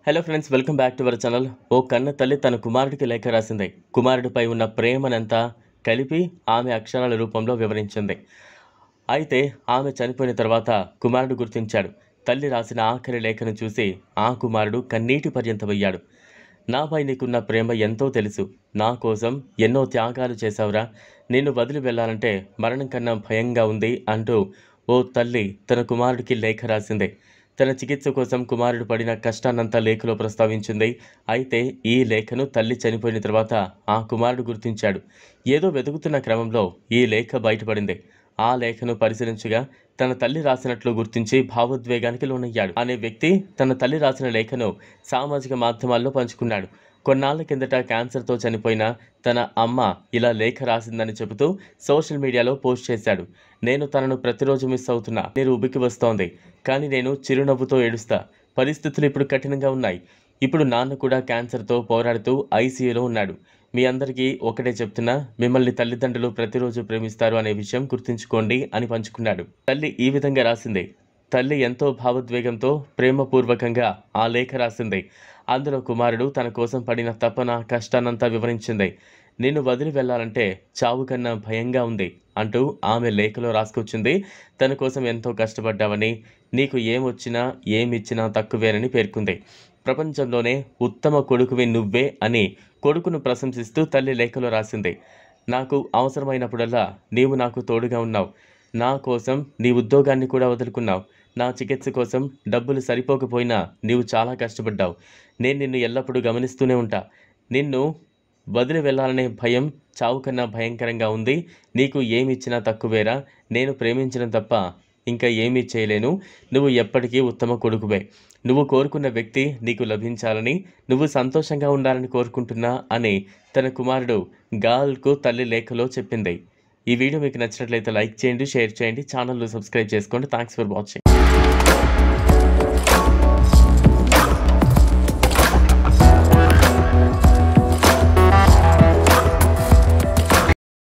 Hello friends, welcome back to our channel. ఓ కన్న తల్లి తన కుమారుడికి లేఖ రాసింది. కుమారుడిపై ఉన్న ప్రేమనంతా కలిపి ఆమె అక్షరాల రూపంలో వివరించింది. అయితే ఆమె చనిపోయిన తర్వాత కుమారుడు గుర్తించాడు. తల్లి రాసిన ఆఖరి లేఖను చూసి ఆ కుమారుడు కన్నీటి పర్యంతమయ్యాడు. నాపై నీకున్న ప్రేమ ఎంతో తెలుసు. నా కోసం ఎన్నో త్యాగాలు చేశావురా. నిన్ను వదిలి వెళ్ళాలంటే మరణం కన్నా భయంగా ఉంది అంటూ ఓ తల్లి తన కుమారుడికి లేఖ రాసింది. తన చికిత్స కోసం కుమారుడు పడిన కష్టాన్నంతా లేఖలో ప్రస్తావించింది. అయితే ఈ లేఖను తల్లి చనిపోయిన తర్వాత ఆ కుమారుడు గుర్తించాడు. ఏదో వెతుకుతున్న క్రమంలో ఈ లేఖ బయటపడింది. ఆ లేఖను పరిశీలించగా తన తల్లి రాసినట్లు గుర్తించి భావోద్వేగానికి లోనయ్యాడు. అనే వ్యక్తి తన తల్లి రాసిన లేఖను సామాజిక మాధ్యమాల్లో పంచుకున్నాడు. కొన్నాళ్ల కిందట క్యాన్సర్తో చనిపోయిన తన అమ్మ ఇలా లేఖ రాసిందని చెబుతూ సోషల్ మీడియాలో పోస్ట్ చేశాడు. నేను తనను ప్రతిరోజు మిస్ అవుతున్నా. నేను ఉబికి వస్తోంది, కానీ నేను చిరునవ్వుతో ఏడుస్తా. పరిస్థితులు ఇప్పుడు కఠినంగా ఉన్నాయి. ఇప్పుడు నాన్న కూడా క్యాన్సర్తో పోరాడుతూ ఐసీయూలో ఉన్నాడు. మీ అందరికీ ఒకటే చెప్తున్నా, మిమ్మల్ని తల్లిదండ్రులు ప్రతిరోజు ప్రేమిస్తారు అనే విషయం గుర్తుంచుకోండి అని పంచుకున్నాడు. తల్లి ఈ విధంగా రాసింది. తల్లి ఎంతో భావోద్వేగంతో ప్రేమపూర్వకంగా ఆ లేఖ రాసింది. అందులో కుమారుడు తన కోసం పడిన తపన, కష్టాన్నంతా వివరించింది. నిన్ను వదిలి వెళ్ళాలంటే చావు కన్నా భయంగా ఉంది అంటూ ఆమె లేఖలో రాసుకొచ్చింది. తన కోసం ఎంతో కష్టపడ్డావని, నీకు ఏమొచ్చినా ఏమిచ్చినా తక్కువేనని పేర్కొంది. ప్రపంచంలోనే ఉత్తమ కొడుకువి నువ్వే అని కొడుకును ప్రశంసిస్తూ తల్లి లేఖలో రాసింది. నాకు అవసరమైనప్పుడల్లా నీవు నాకు తోడుగా ఉన్నావు. నా కోసం నీ ఉద్యోగాన్ని కూడా వదులుకున్నావు. నా చికిత్స కోసం డబ్బులు సరిపోకపోయినా నీవు చాలా కష్టపడ్డావు. నేను నిన్ను ఎల్లప్పుడూ గమనిస్తూనే ఉంటా. నిన్ను వదిలి వెళ్ళాలనే భయం చావు కన్నా భయంకరంగా ఉంది. నీకు ఏమిచ్చినా తక్కువేరా. నేను ప్రేమించడం తప్ప ఇంకా ఏమీ చేయలేను. నువ్వు ఎప్పటికీ ఉత్తమ కొడుకువే. నువ్వు కోరుకున్న వ్యక్తి నీకు లభించాలని, నువ్వు సంతోషంగా ఉండాలని కోరుకుంటున్నా అని తన కుమారుడు గాల్కు తల్లి లేఖలో చెప్పింది. ఈ వీడియో మీకు నచ్చినట్లయితే లైక్ చేయండి, షేర్ చేయండి, ఛానల్ను సబ్స్క్రైబ్ చేసుకోండి. Thanks for watching.